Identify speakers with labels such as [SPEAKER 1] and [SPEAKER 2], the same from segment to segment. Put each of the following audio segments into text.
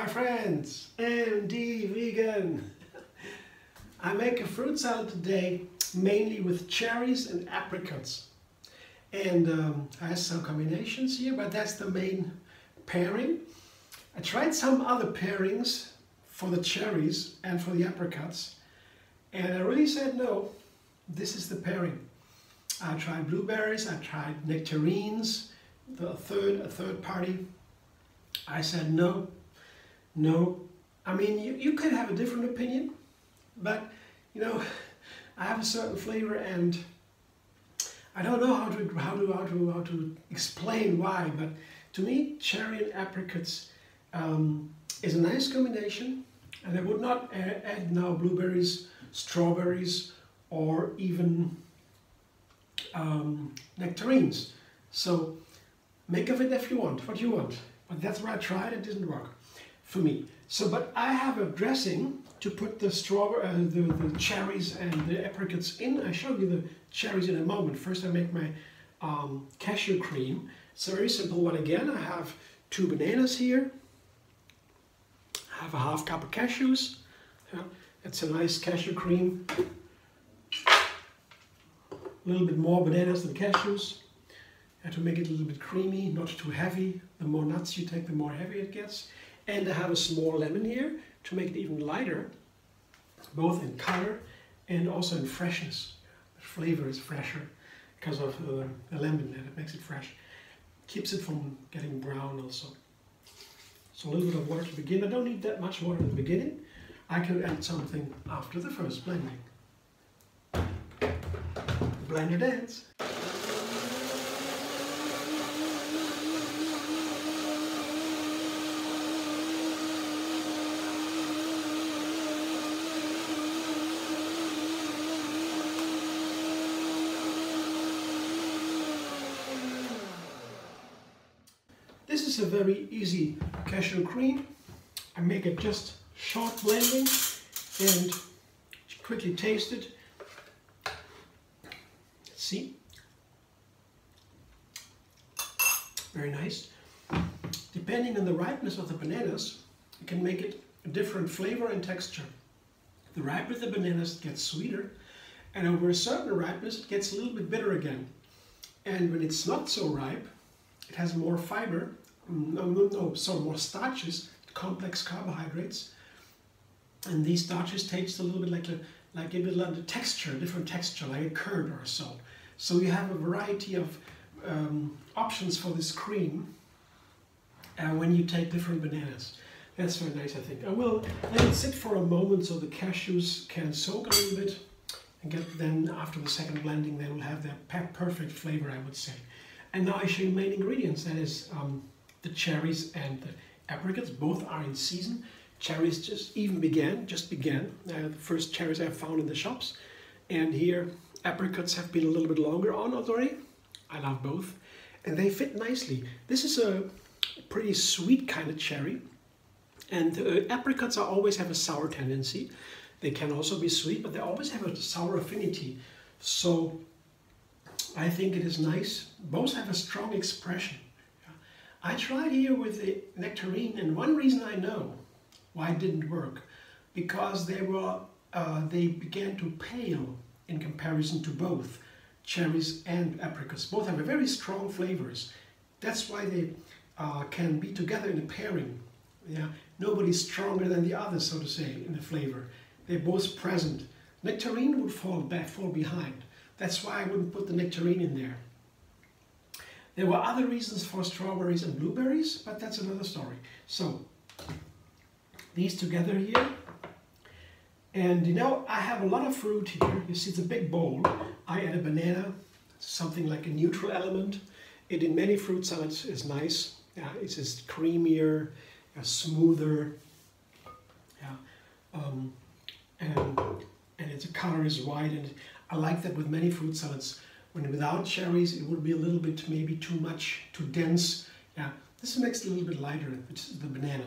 [SPEAKER 1] Hi friends, MD Vegan. I make a fruit salad today mainly with cherries and apricots. And I have some combinations here, but that's the main pairing. I tried some other pairings for the cherries and for the apricots, and I really said no, this is the pairing. I tried blueberries, I tried nectarines, a third party. I said no. I mean, you could have a different opinion, but you know, I have a certain flavor, and I don't know how to explain why. But to me, cherry and apricots is a nice combination, and I would not add now blueberries, strawberries, or even nectarines. So make of it if you want, what you want. But that's what I tried. It didn't work for me. So, but I have a dressing to put the strawberry, the cherries and the apricots in. I show you the cherries in a moment. First, I make my cashew cream. It's a very simple one again. I have 2 bananas here. I have a half cup of cashews. Yeah, it's a nice cashew cream. A little bit more bananas than cashews. And to make it a little bit creamy, not too heavy. The more nuts you take, the more heavy it gets. And I have a small lemon here to make it even lighter, both in color and also in freshness. The flavor is fresher because of the lemon, and it makes it fresh. Keeps it from getting brown also. So a little bit of water to begin. I don't need that much water at the beginning. I can add something after the first blending. Blender dance. This is a very easy cashew cream. I make it just short blending and quickly taste it. Let's see. Very nice. Depending on the ripeness of the bananas, you can make it a different flavor and texture. The riper the bananas, it gets sweeter, and over a certain ripeness it gets a little bit bitter again. And when it's not so ripe, it has more fiber, more starches, complex carbohydrates, and these starches taste a little bit like a texture, different texture, like a curd or so. So you have a variety of options for this cream when you take different bananas. That's very nice, I think. I will let it sit for a moment so the cashews can soak a little bit, and then after the second blending they will have their perfect flavor, I would say. And now I show you main ingredients. That is the cherries and the apricots. Both are in season. Cherries just began. The first cherries I found in the shops. And here apricots have been a little bit longer on already. I love both. And they fit nicely. This is a pretty sweet kind of cherry. And apricots always have a sour tendency. They can also be sweet, but they always have a sour affinity. So I think it is nice. Both have a strong expression. I tried here with the nectarine, and one reason I know why it didn't work, because they began to pale in comparison to both cherries and apricots. Both have a very strong flavors. That's why they can be together in a pairing. Yeah, nobody's stronger than the other, so to say, in the flavor. They're both present. Nectarine would fall behind. That's why I wouldn't put the nectarine in there. There were other reasons for strawberries and blueberries, but that's another story. So, these together here. And you know, I have a lot of fruit here. You see, it's a big bowl. I add a banana, something like a neutral element. It in many fruit salads is nice. Yeah, it's just creamier, smoother. Yeah, and its color is white, and I like that with many fruit salads. When without cherries, it would be a little bit maybe too much, too dense. Yeah, this makes it a little bit lighter, which is the banana.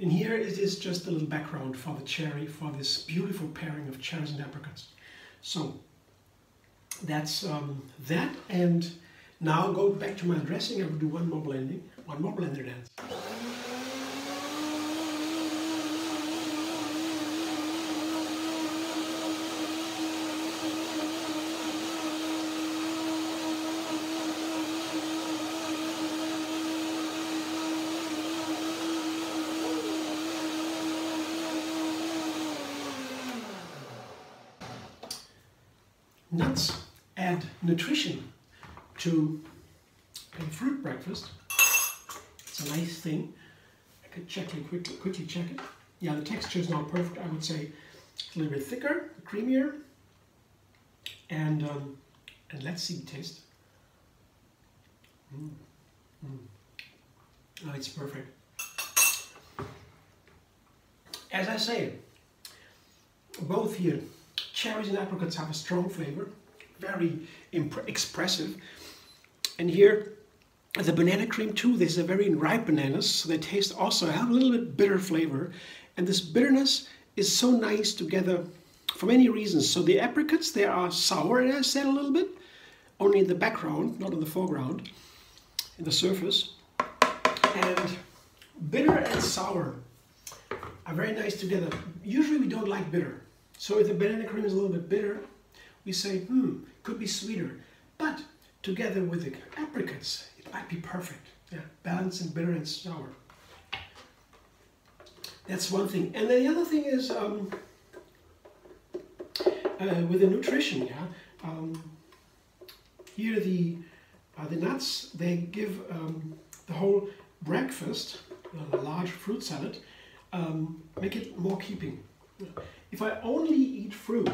[SPEAKER 1] In here it is just a little background for the cherry, for this beautiful pairing of cherries and apricots. So that's that, and now go back to my dressing. I will do one more blender dance. nuts add nutrition to a fruit breakfast. It's a nice thing. I could quickly check it. Yeah, the texture is not perfect. I would say it's a little bit thicker, creamier, and let's see the taste. Oh, it's perfect. As I say, both here, cherries and apricots have a strong flavor, very expressive. And here, the banana cream too, these are very ripe bananas, so they taste also, have a little bit bitter flavor. And this bitterness is so nice together for many reasons. So the apricots, they are sour, as I said, a little bit, only in the background, not in the foreground, in the surface. And bitter and sour are very nice together. Usually we don't like bitter. So if the banana cream is a little bit bitter, we say, could be sweeter. But together with the apricots, it might be perfect. Yeah, balancing bitter and sour. That's one thing. And then the other thing is with the nutrition. Yeah, here the nuts, they give the whole breakfast, a large fruit salad, make it more keeping. If I only eat fruit,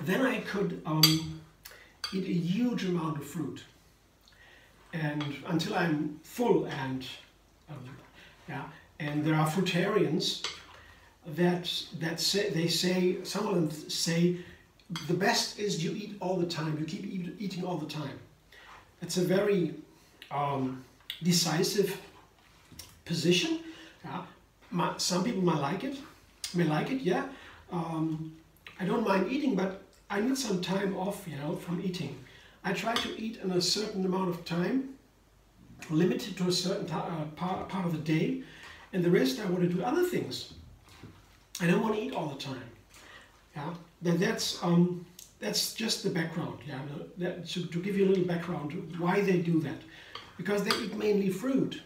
[SPEAKER 1] then I could eat a huge amount of fruit, and until I'm full. And yeah, and there are fruitarians that say some of them say the best is you eat all the time. You keep eating all the time. It's a very decisive position. Yeah. Some people may like it. Yeah. I don't mind eating, but I need some time off, from eating. I try to eat in a certain amount of time, limited to a certain part of the day, and the rest I want to do other things. I don't want to eat all the time. Yeah, that's just the background. Yeah, to give you a little background to why they do that, because they eat mainly fruit.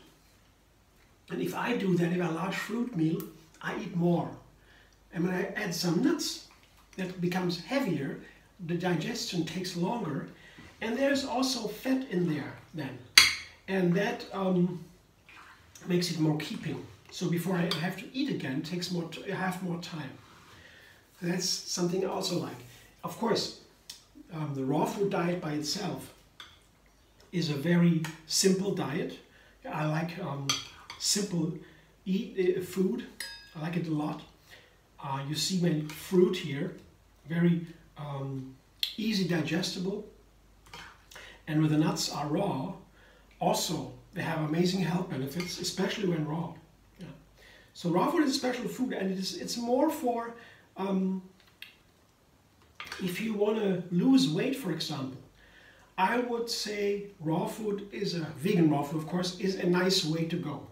[SPEAKER 1] And if I do that, if a large fruit meal, I eat more. And when I add some nuts, that becomes heavier, the digestion takes longer, and there's also fat in there then. And that makes it more keeping. So before I have to eat again, I have more time. That's something I also like. Of course, the raw food diet by itself is a very simple diet. I like simple food. I like it a lot. You see my fruit here, very easy digestible. And when the nuts are raw, also they have amazing health benefits, especially when raw. Yeah. So raw food is a special food, and it's more for if you want to lose weight, for example. I would say raw food vegan raw food, of course, is a nice way to go.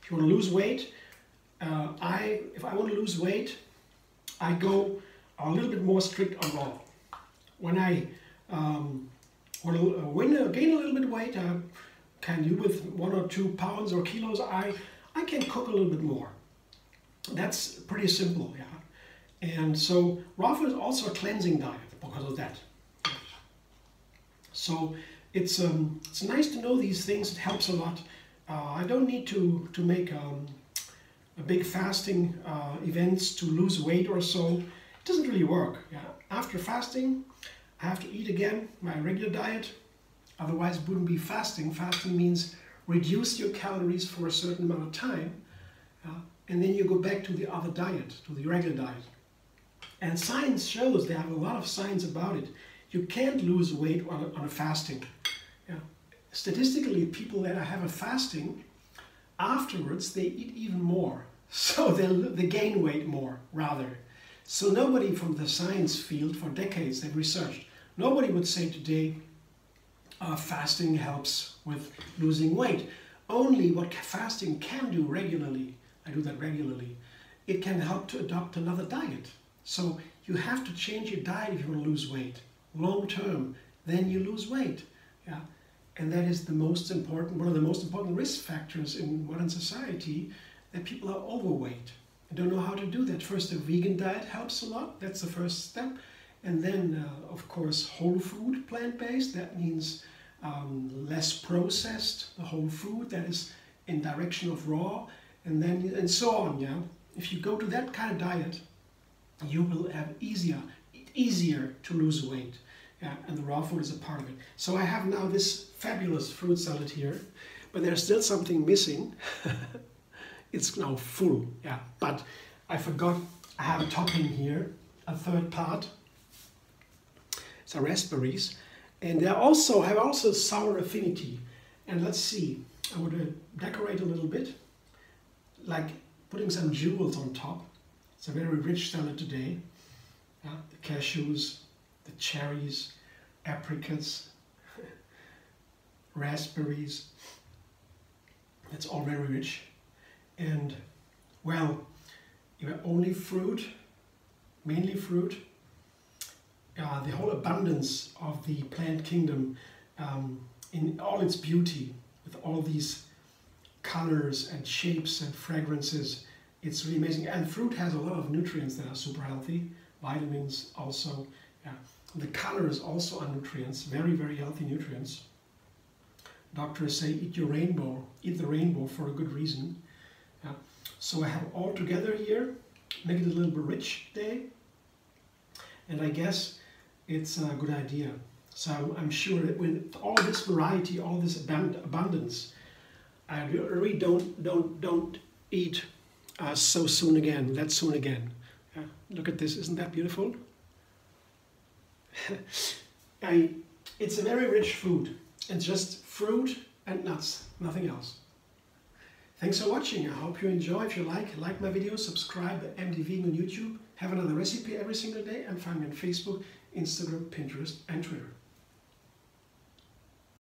[SPEAKER 1] If you want to lose weight, if I want to lose weight, I go a little bit more strict on raw. When I want to gain a little bit of weight, can do with 1 or 2 pounds or kilos, I can cook a little bit more. That's pretty simple, yeah. And so raw food is also a cleansing diet because of that. So it's nice to know these things. It helps a lot. I don't need to make a big fasting events to lose weight or so. It doesn't really work. Yeah. After fasting, I have to eat again my regular diet. Otherwise, it wouldn't be fasting. Fasting means reduce your calories for a certain amount of time, and then you go back to the other diet, to the regular diet. And science shows, they have a lot of science about it. You can't lose weight on a fasting. Yeah. Statistically, people that have a fasting, afterwards they eat even more. So they gain weight more, rather. So nobody from the science field, for decades they've researched, nobody would say today fasting helps with losing weight. Only what fasting can do regularly, I do that regularly, it can help to adopt another diet. So you have to change your diet if you want to lose weight. Long term, then you lose weight. Yeah. And that is the most important, one of the most important risk factors in modern society, that people are overweight. I don't know how to do that. First, a vegan diet helps a lot. That's the first step. And then, of course, whole food plant-based. That means less processed, the whole food that is in direction of raw, and so on. Yeah, if you go to that kind of diet, you will have easier to lose weight. Yeah, and the raw food is a part of it. So I have now this fabulous fruit salad here, but there's still something missing. It's now full. Yeah, but I forgot. I have a topping here, a third part. It's raspberries, and they have also sour affinity. And let's see, I would decorate a little bit, like putting some jewels on top. It's a very rich salad today. The cashews, the cherries, apricots, raspberries. It's all very rich. And well, you have only fruit, mainly fruit. The whole abundance of the plant kingdom in all its beauty, with all these colors and shapes and fragrances. It's really amazing. And fruit has a lot of nutrients that are super healthy. Vitamins also. Yeah. The colors also are nutrients, very, very healthy nutrients. Doctors say eat your rainbow, eat the rainbow for a good reason. Yeah. So I have all together here, make it a little bit rich today. And I guess it's a good idea. So I'm sure that with all this variety, all this abundance, I really don't eat so soon again, that soon again. Yeah. Look at this, isn't that beautiful? It's a very rich food. It's just fruit and nuts, nothing else. Thanks for watching. I hope you enjoy. If you like my videos, subscribe at MD Vegan on YouTube. Have another recipe every single day, and find me on Facebook, Instagram, Pinterest and Twitter.